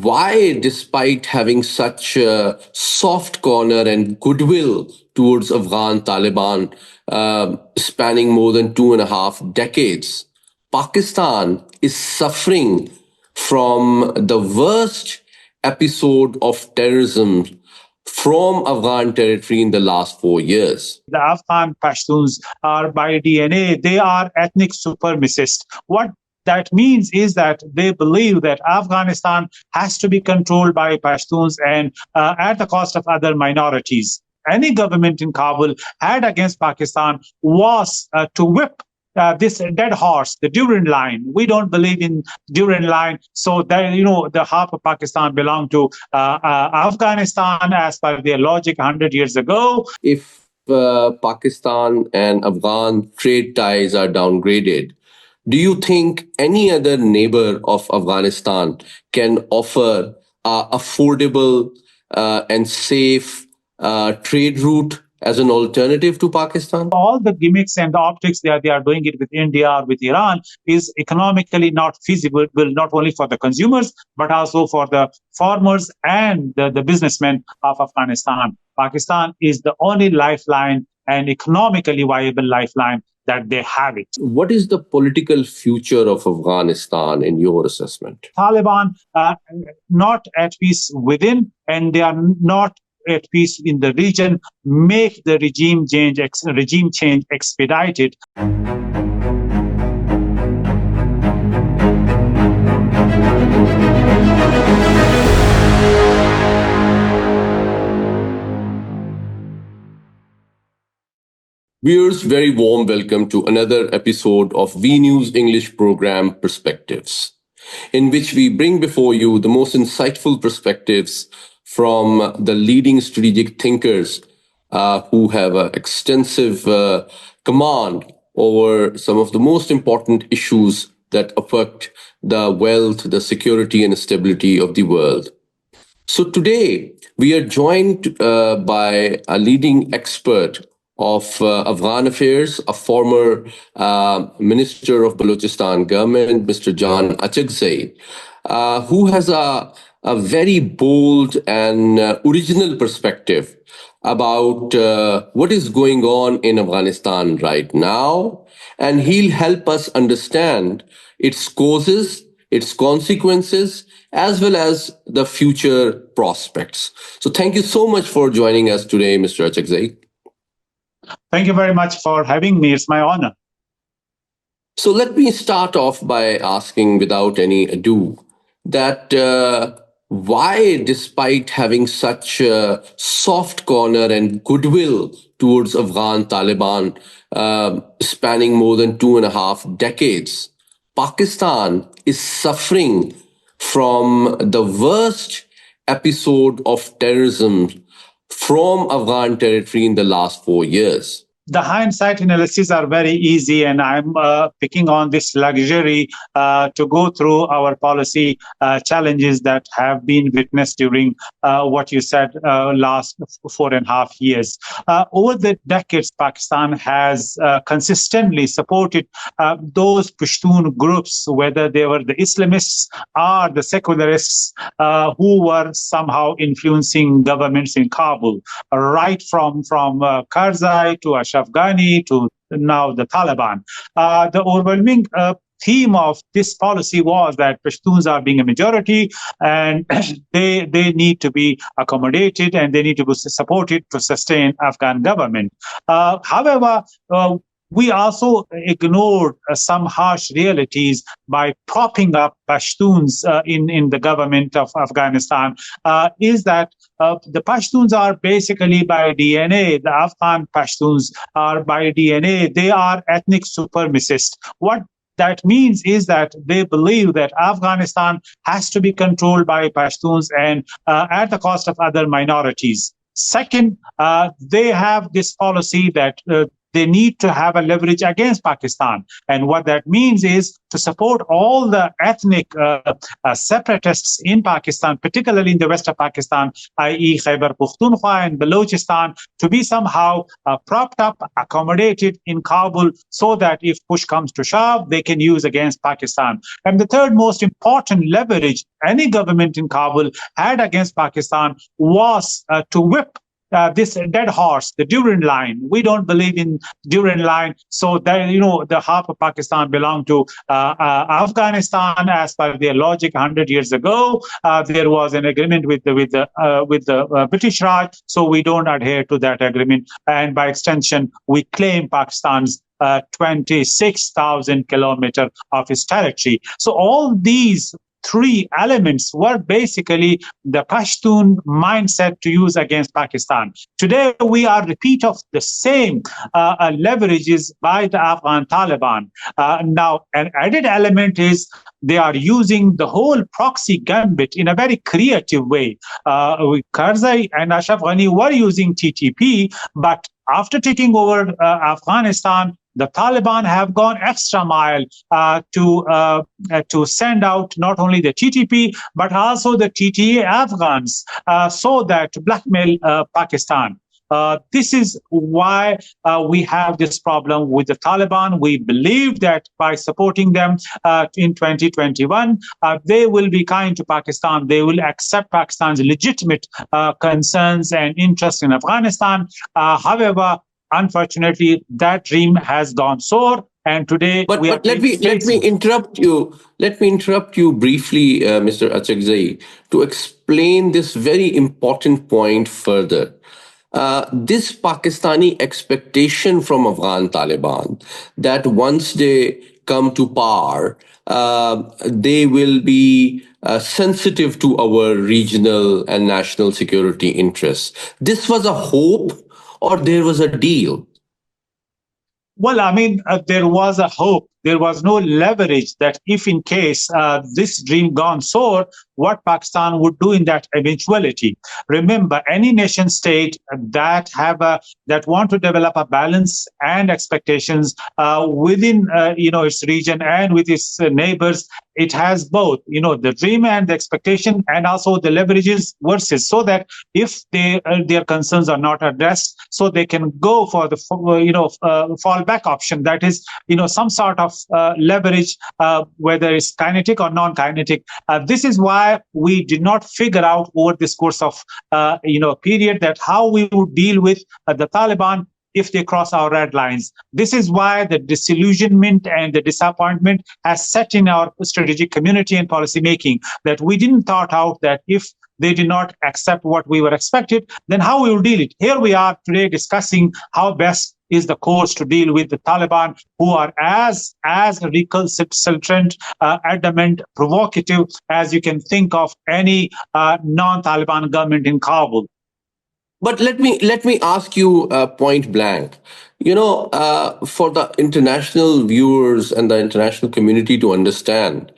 why, despite having such a soft corner and goodwill towards Afghan Taliban spanning more than 2.5 decades, Pakistan is suffering from the worst episode of terrorism from Afghan territory in the last 4 years. The Afghan Pashtuns are by DNA, they are ethnic supremacists. What that means is that they believe that Afghanistan has to be controlled by Pashtuns and at the cost of other minorities. Any government in Kabul had against Pakistan was to whip this dead horse, the Durand line. We don't believe in Durand line, so that the half of Pakistan belonged to Afghanistan as per their logic 100 years ago. If Pakistan and Afghan trade ties are downgraded, do you think any other neighbor of Afghanistan can offer affordable and safe trade route as an alternative to Pakistan? All the gimmicks and the optics they are doing it with India or with Iran is economically not feasible, not only for the consumers, but also for the farmers and the businessmen of Afghanistan. Pakistan is the only lifeline and economically viable lifeline that they have it. What is the political future of Afghanistan in your assessment? Taliban not at peace within, and they are not at peace in the region, make the regime change expedited. Viewers, very warm welcome to another episode of V News English program Perspectives, in which we bring before you the most insightful perspectives from the leading strategic thinkers who have an extensive command over some of the most important issues that affect the wealth, the security, and stability of the world. So today, we are joined by a leading expert of Afghan affairs, a former minister of Balochistan government, Mr. John Achakzai, who has a very bold and original perspective about what is going on in Afghanistan right now. And he'll help us understand its causes, its consequences, as well as the future prospects. So thank you so much for joining us today, Mr. Achakzai. Thank you very much for having me. It's my honor. So let me start off by asking, without any ado, that why, despite having such a soft corner and goodwill towards Afghan Taliban spanning more than 2.5 decades, Pakistan is suffering from the worst episode of terrorism from Afghan territory in the last 4 years? The hindsight analysis are very easy, and I'm picking on this luxury to go through our policy challenges that have been witnessed during what you said last 4.5 years. Over the decades, Pakistan has consistently supported those Pashtun groups, whether they were the Islamists or the secularists, who were somehow influencing governments in Kabul, right from Achakzai to Afghani to now the Taliban. The overwhelming theme of this policy was that Pashtuns are being a majority and they need to be accommodated and they need to be supported to sustain Afghan government. However, we also ignored some harsh realities by propping up Pashtuns in the government of Afghanistan, is that the Pashtuns are basically by DNA, the Afghan Pashtuns are by DNA, they are ethnic supremacists. What that means is that they believe that Afghanistan has to be controlled by Pashtuns and at the cost of other minorities. Second, they have this policy that they need to have a leverage against Pakistan. And what that means is to support all the ethnic separatists in Pakistan, particularly in the west of Pakistan, i.e. Khyber Pakhtunkhwa and Balochistan, to be somehow propped up, accommodated in Kabul, so that if push comes to shove, they can use against Pakistan. And the third most important leverage any government in Kabul had against Pakistan was to whip this dead horse, the Durand line. We don't believe in Durand line, so that the half of Pakistan belonged to Afghanistan as per their logic. 100 years ago, there was an agreement with the British Raj, so we don't adhere to that agreement, and by extension, we claim Pakistan's 26,000 kilometers of its territory. So all these three elements were basically the Pashtun mindset to use against Pakistan. Today, we are repeat of the same leverages by the Afghan Taliban. Now, an added element is they are using the whole proxy gambit in a very creative way. Karzai and Ashraf Ghani were using TTP, but after taking over Afghanistan, the Taliban have gone extra mile to send out not only the TTP but also the TTA Afghans, so that to blackmail Pakistan. This is why we have this problem with the Taliban. We believe that by supporting them in 2021, they will be kind to Pakistan. They will accept Pakistan's legitimate concerns and interests in Afghanistan. However, unfortunately, that dream has gone sour. And today, but let me interrupt you. Let me interrupt you briefly, Mr. Achakzai, to explain this very important point further. This Pakistani expectation from Afghan Taliban that once they come to power, they will be sensitive to our regional and national security interests. This was a hope, or there was a deal? Well, I mean, there was a hope. There was no leverage that if in case this dream gone sour, what Pakistan would do in that eventuality. Remember, any nation state that want to develop a balance and expectations within its region and with its neighbors, it has both the dream and the expectation, and also the leverages versus, so that if their concerns are not addressed, so they can go for the fallback option, that is some sort of leverage, whether it's kinetic or non-kinetic. This is why we did not figure out over this course of period that how we would deal with the Taliban if they cross our red lines. This is why the disillusionment and the disappointment has set in our strategic community and policy making, that we didn't thought out that if they did not accept what we were expected, then how we will deal it. Here we are today discussing how best is the course to deal with the Taliban, who are as recalcitrant, adamant, provocative as you can think of any non-Taliban government in Kabul. But let me ask you point blank. For the international viewers and the international community to understand,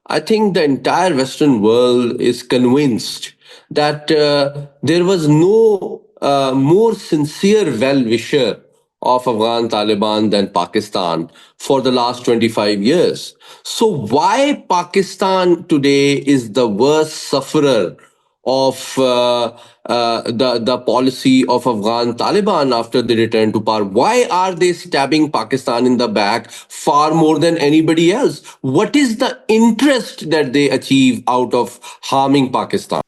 I think the entire Western world is convinced that there was no more sincere well-wisher of Afghan Taliban than Pakistan for the last 25 years. So why Pakistan today is the worst sufferer of the policy of Afghan Taliban after they return to power? Why are they stabbing Pakistan in the back far more than anybody else? What is the interest that they achieve out of harming Pakistan?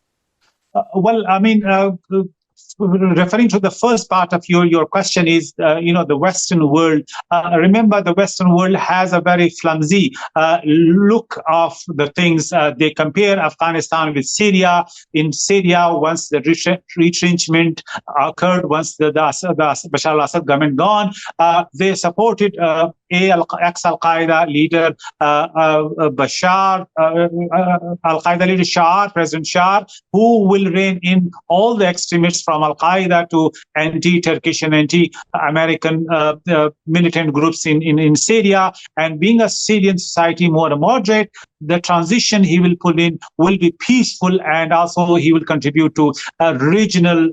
Well, I mean, referring to the first part of your question is, the Western world. Remember, the Western world has a very flimsy look of the things. They compare Afghanistan with Syria. In Syria, once the retrenchment occurred, once the Bashar al-Assad government gone, they supported ex-Al-Qaeda leader Bashar, Al-Qaeda leader Shah, President Shah, who will rein in all the extremists from Al-Qaeda to anti-Turkish and anti-American militant groups in Syria. And being a Syrian society more moderate, the transition he will put in will be peaceful, and also he will contribute to regional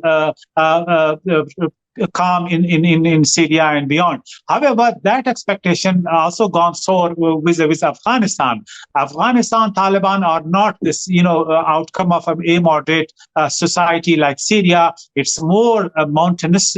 calm in Syria and beyond. However, that expectation also gone sour vis-a-vis Afghanistan. Afghanistan Taliban are not this, outcome of a moderate society like Syria. It's more a mountainous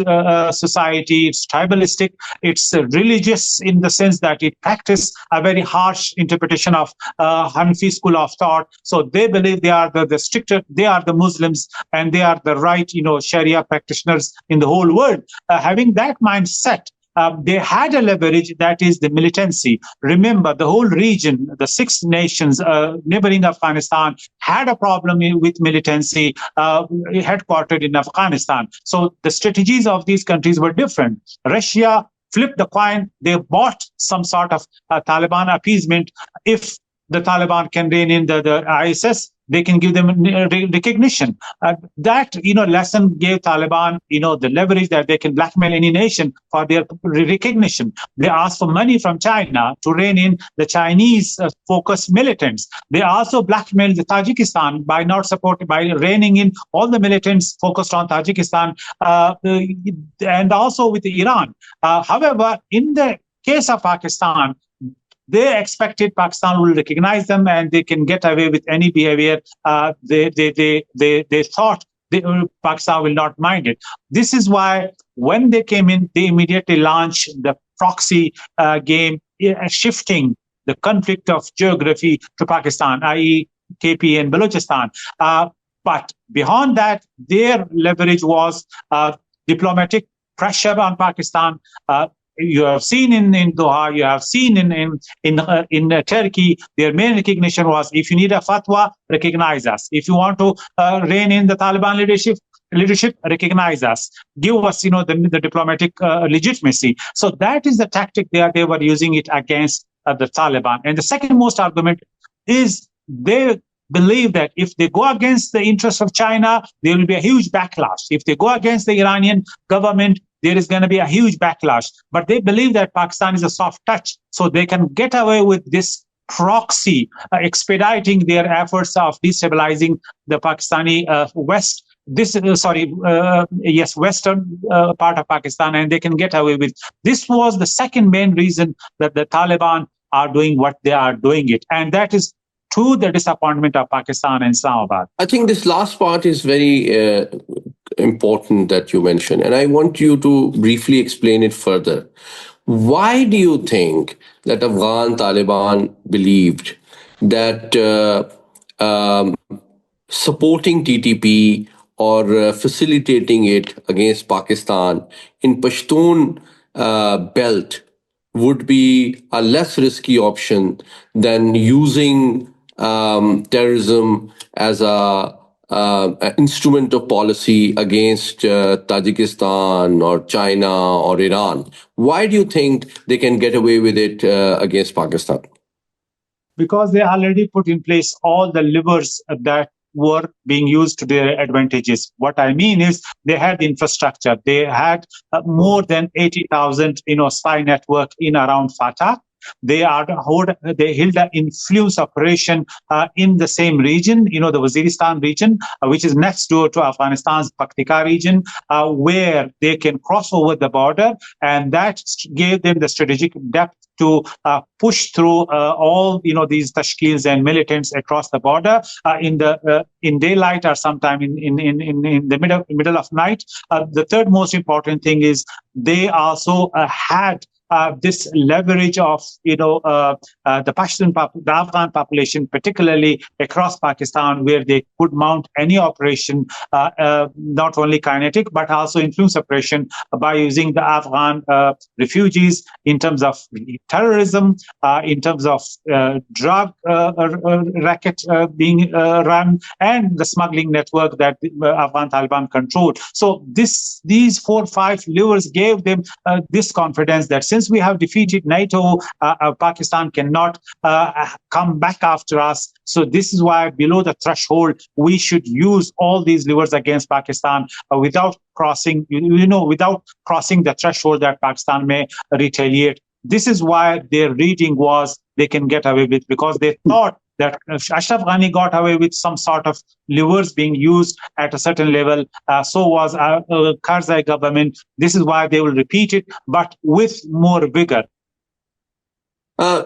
society. It's tribalistic. It's religious in the sense that it practices a very harsh interpretation of Hanafi school of thought. So they believe they are the stricter, they are the Muslims, and they are the right, Sharia practitioners in the whole world. Having that mindset, they had a leverage, that is the militancy. Remember, the whole region, the 6 nations neighboring Afghanistan, had a problem with militancy headquartered in Afghanistan. So the strategies of these countries were different. Russia flipped the coin. They bought some sort of Taliban appeasement. If the Taliban can rein in the ISS, they can give them recognition. That lesson gave Taliban the leverage that they can blackmail any nation for their recognition. They asked for money from China to rein in the Chinese focused militants. They also blackmailed the Tajikistan by not supporting, by reining in all the militants focused on Tajikistan, and also with Iran. However, in the case of Pakistan, they expected Pakistan will recognize them and they can get away with any behavior. They thought Pakistan will not mind it. This is why when they came in, they immediately launched the proxy game, shifting the conflict of geography to Pakistan, i.e. KP and Balochistan. But beyond that, their leverage was diplomatic pressure on Pakistan. You have seen in Doha, you have seen in Turkey, their main recognition was, if you need a fatwa, recognize us. If you want to rein in the Taliban leadership, recognize us. Give us, the diplomatic legitimacy. So that is the tactic they were using it against the Taliban. And the second most argument is they believe that if they go against the interests of China, there will be a huge backlash. If they go against the Iranian government, there is going to be a huge backlash. But they believe that Pakistan is a soft touch, so they can get away with this proxy, expediting their efforts of destabilizing the Pakistani West. Western part of Pakistan, and they can get away with. This was the second main reason that the Taliban are doing what they are doing it, and that is to the disappointment of Pakistan and Islamabad. I think this last part is very important that you mentioned, and I want you to briefly explain it further. Why do you think that Afghan Taliban believed that supporting TTP or facilitating it against Pakistan in Pashtun belt would be a less risky option than using terrorism as an instrument of policy against Tajikistan or China or Iran? Why do you think they can get away with it against Pakistan? Because they already put in place all the levers that were being used to their advantages. What I mean is they had the infrastructure. They had more than 80,000, spy network in around Fatah. They held an influence operation in the same region, the Waziristan region, which is next door to Afghanistan's Paktika region, where they can cross over the border, and that gave them the strategic depth to push through all these tashkils and militants across the border in daylight or sometime in the middle of night. The third most important thing is they also had this leverage of the Pashtun the Afghan population, particularly across Pakistan, where they could mount any operation, not only kinetic but also influence operation, by using the Afghan refugees in terms of terrorism, in terms of drug racket being run, and the smuggling network that Afghan Taliban controlled. So these 4 or 5 levers gave them this confidence that since we have defeated NATO, Pakistan cannot come back after us. So this is why below the threshold, we should use all these levers against Pakistan without crossing the threshold that Pakistan may retaliate. This is why their reading was they can get away with, because they thought that Ashraf Ghani got away with some sort of levers being used at a certain level. So was Karzai government. This is why they will repeat it, but with more vigor.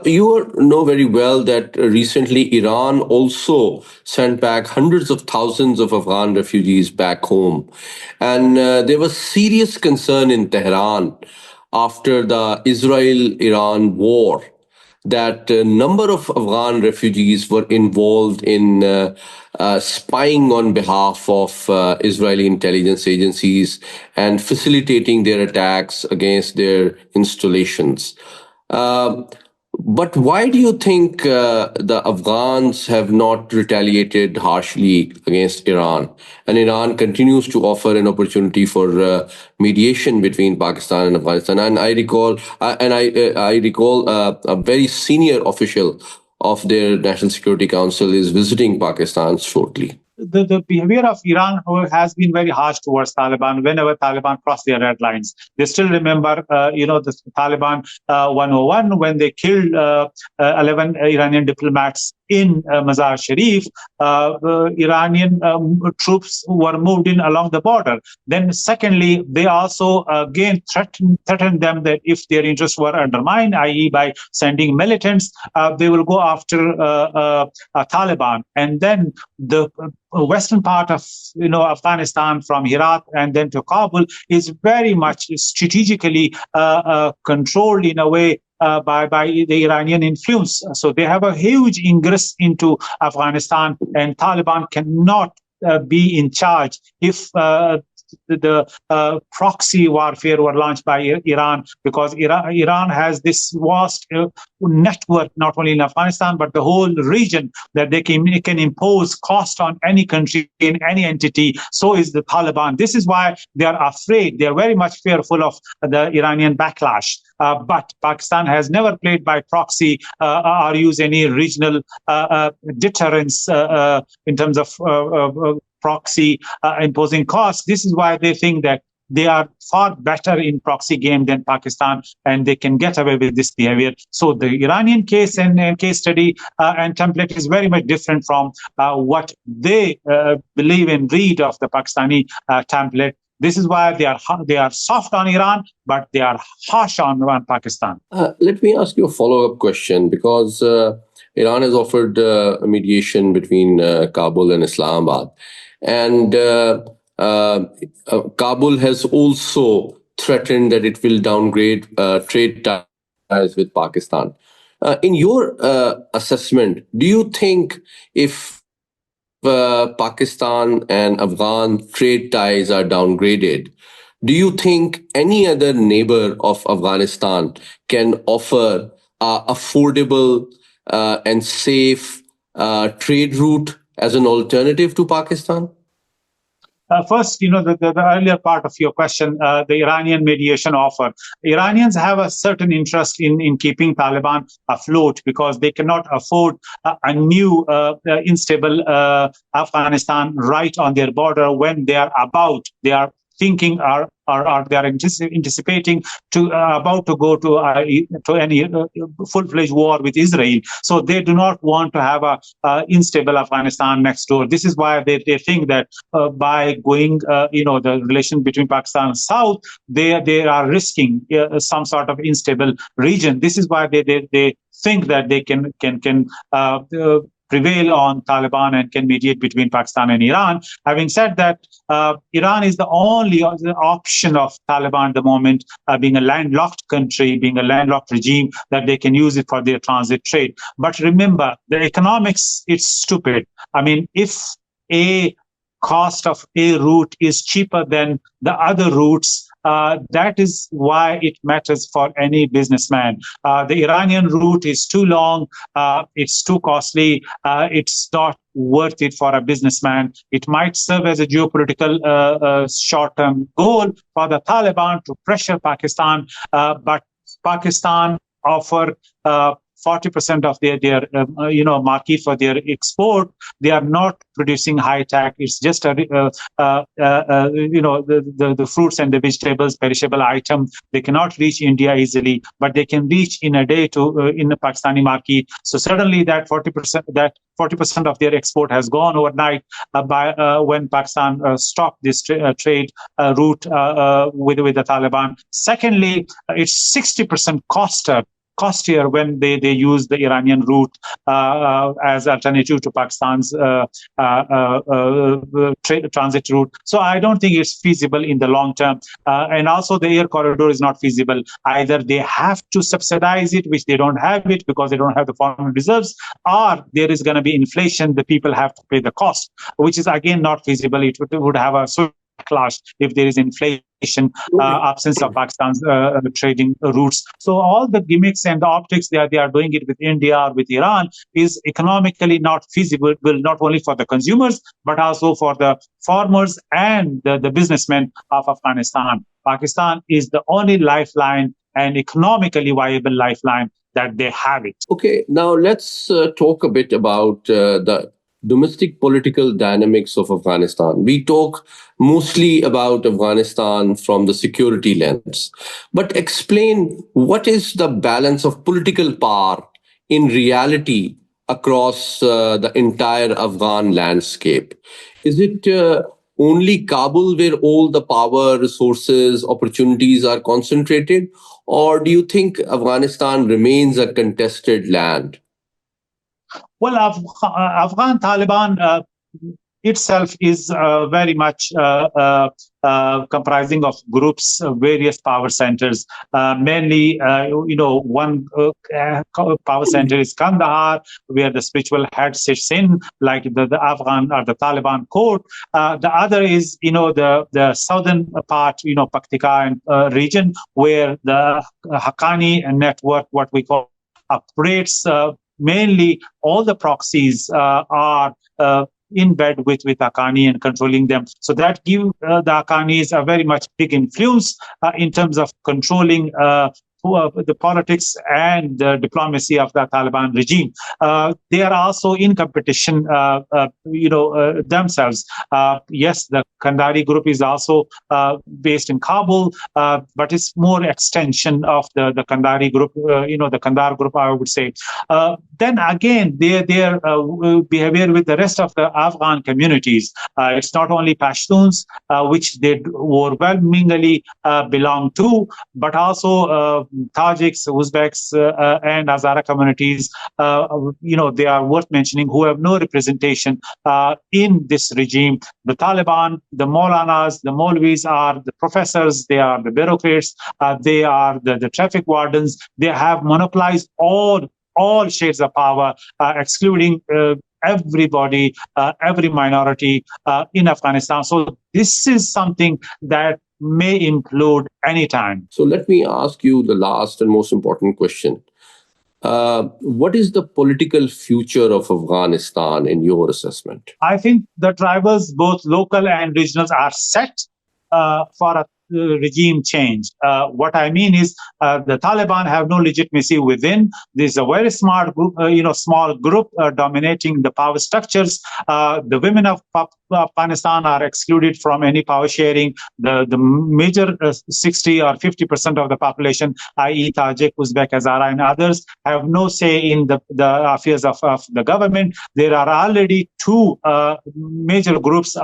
You know very well that recently Iran also sent back hundreds of thousands of Afghan refugees back home. And there was serious concern in Tehran after the Israel Iran war that a number of Afghan refugees were involved in spying on behalf of Israeli intelligence agencies and facilitating their attacks against their installations. Um but why do you think the Afghans have not retaliated harshly against Iran? And Iran continues to offer an opportunity for mediation between Pakistan and Afghanistan. And I recall a very senior official of their National Security Council is visiting Pakistan shortly. The behavior of Iran has been very harsh towards Taliban whenever Taliban cross their red lines. They still remember, the Taliban 101 when they killed 11 Iranian diplomats in Mazar Sharif. Iranian troops were moved in along the border. Then, secondly, they also again threatened them that if their interests were undermined, i.e., by sending militants, they will go after Taliban. And then the western part of Afghanistan, from Herat and then to Kabul, is very much strategically controlled in a way by the Iranian influence. So they have a huge ingress into Afghanistan, and Taliban cannot be in charge if the proxy warfare were launched by Iran, because Iran has this vast network, not only in Afghanistan, but the whole region, that they can impose cost on any country, in any entity. So is the Taliban. This is why they are afraid. They are very much fearful of the Iranian backlash. But Pakistan has never played by proxy or used any regional deterrence in terms of proxy imposing costs. This is why they think that they are far better in proxy game than Pakistan, and they can get away with this behavior. So the Iranian case and case study and template is very much different from what they believe and read of the Pakistani template. This is why they are soft on Iran, but they are harsh on Pakistan. Let me ask you a follow-up question, because Iran has offered a mediation between Kabul and Islamabad. And Kabul has also threatened that it will downgrade trade ties with Pakistan. In your assessment, do you think if Pakistan and Afghan trade ties are downgraded, do you think any other neighbor of Afghanistan can offer affordable and safe trade route as an alternative to Pakistan? First, the earlier part of your question, the Iranian mediation offer. Iranians have a certain interest in keeping Taliban afloat, because they cannot afford a new unstable Afghanistan right on their border when they are thinking or they are anticipating to about to go to any full-fledged war with Israel. So they do not want to have a unstable Afghanistan next door. This is why they think that by going, the relation between Pakistan and South, they are risking some sort of unstable region. This is why they think that they can prevail on Taliban and can mediate between Pakistan and Iran. Having said that, Iran is the only option of Taliban at the moment, being a landlocked country, being a landlocked regime, that they can use it for their transit trade. But remember, the economics, it's stupid. I mean, if a cost of a route is cheaper than the other routes, that is why it matters for any businessman. The Iranian route is too long, it's too costly, it's not worth it for a businessman. It might serve as a geopolitical short-term goal for the Taliban to pressure Pakistan, but Pakistan offer 40% of their market for their export. They are not producing high tech. It's just the fruits and the vegetables, perishable item. They cannot reach India easily, but they can reach in a day to in the Pakistani market. So suddenly that 40% of their export has gone overnight by when Pakistan stopped this trade route with the Taliban. Secondly, it's 60% costier when they use the Iranian route as alternative to Pakistan's transit route. So I don't think it's feasible in the long term. And also the air corridor is not feasible. Either they have to subsidize it, which they don't have it because they don't have the foreign reserves, or there is going to be inflation. The people have to pay the cost, which is again not feasible. It would have a clash if there is inflation, absence of Pakistan's trading routes. So all the gimmicks and the optics they are doing it with India or with Iran is economically not feasible, not only for the consumers, but also for the farmers and the businessmen of Afghanistan. Pakistan is the only lifeline and economically viable lifeline that they have it. Okay, now let's talk a bit about the domestic political dynamics of Afghanistan. We talk mostly about Afghanistan from the security lens, but explain what is the balance of political power in reality across the entire Afghan landscape. Is it only Kabul where all the power, resources, opportunities are concentrated? Or do you think Afghanistan remains a contested land? Well, Afghan Taliban itself is very much comprising of groups, various power centers. Mainly, one power center is Kandahar, where the spiritual head sits in, like the Afghan or the Taliban court. The other is, the southern part, Paktika region, where the Haqqani network, what we call, operates. Mainly, all the proxies are in bed with Haqqani and controlling them. So that gives the Haqqanis a very much big influence in terms of controlling the politics and the diplomacy of the Taliban regime. They are also in competition, themselves. Yes, the Kandari group is also based in Kabul, but it's more extension of the Kandari group, the Kandar group, I would say. Then again, their behavior with the rest of the Afghan communities. It's not only Pashtuns, which they overwhelmingly belong to, but also Tajiks, Uzbeks, and Hazara communities, they are worth mentioning, who have no representation in this regime. The Taliban, the Maulanas, the Maulvis are the professors, they are the bureaucrats, they are the traffic wardens. They have monopolized all shades of power, excluding everybody, every minority in Afghanistan. So this is something that may implode anytime. So let me ask you the last and most important question. What is the political future of Afghanistan in your assessment? I think the drivers, both local and regional, are set for a regime change. What I mean is the Taliban have no legitimacy within. There's a very smart group, small group dominating the power structures. The women of Afghanistan are excluded from any power sharing. The major 60 or 50% of the population, i.e. Tajik, Uzbek, Hazara, and others, have no say in the affairs of the government. There are already two major groups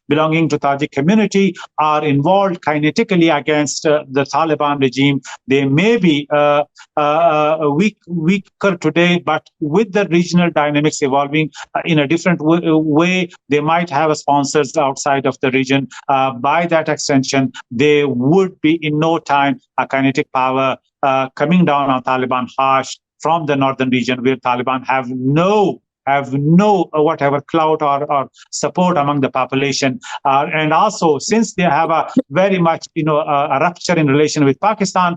belonging to Tajik community are involved kinetically against the Taliban regime. They may be weaker today, but with the regional dynamics evolving in a different way, they might have sponsors outside of the region. By that extension, they would be in no time a kinetic power coming down on Taliban harsh from the northern region, where Taliban have no whatever clout or support among the population, and also since they have a very much a rupture in relation with Pakistan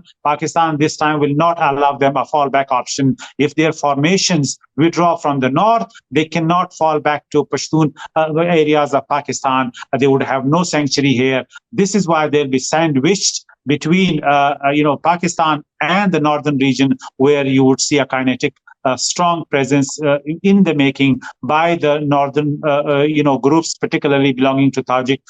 this time will not allow them a fallback option. If their formations withdraw from the north, they cannot fall back to Pashtun areas of Pakistan. They would have no sanctuary here. This is why they'll be sandwiched between Pakistan and the northern region, where you would see a kinetic strong presence in the making by the northern, groups, particularly belonging to Tajik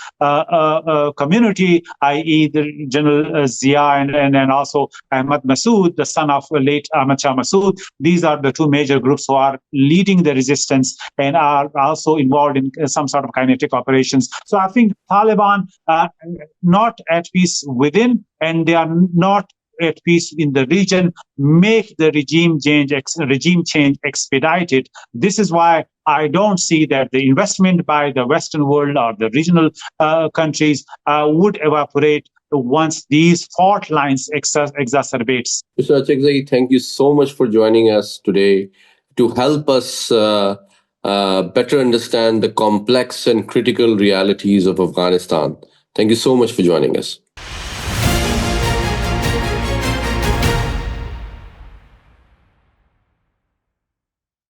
community, i.e., the General Zia and also Ahmad Masood, the son of late Ahmad Shah Masood. These are the two major groups who are leading the resistance and are also involved in some sort of kinetic operations. So I think Taliban not at peace within, and they are not at peace in the region, make the regime change expedited. This is why I don't see that the investment by the Western world or the regional countries would evaporate once these fault lines exacerbates. Mr. Achakzai, thank you so much for joining us today to help us better understand the complex and critical realities of Afghanistan. Thank you so much for joining us.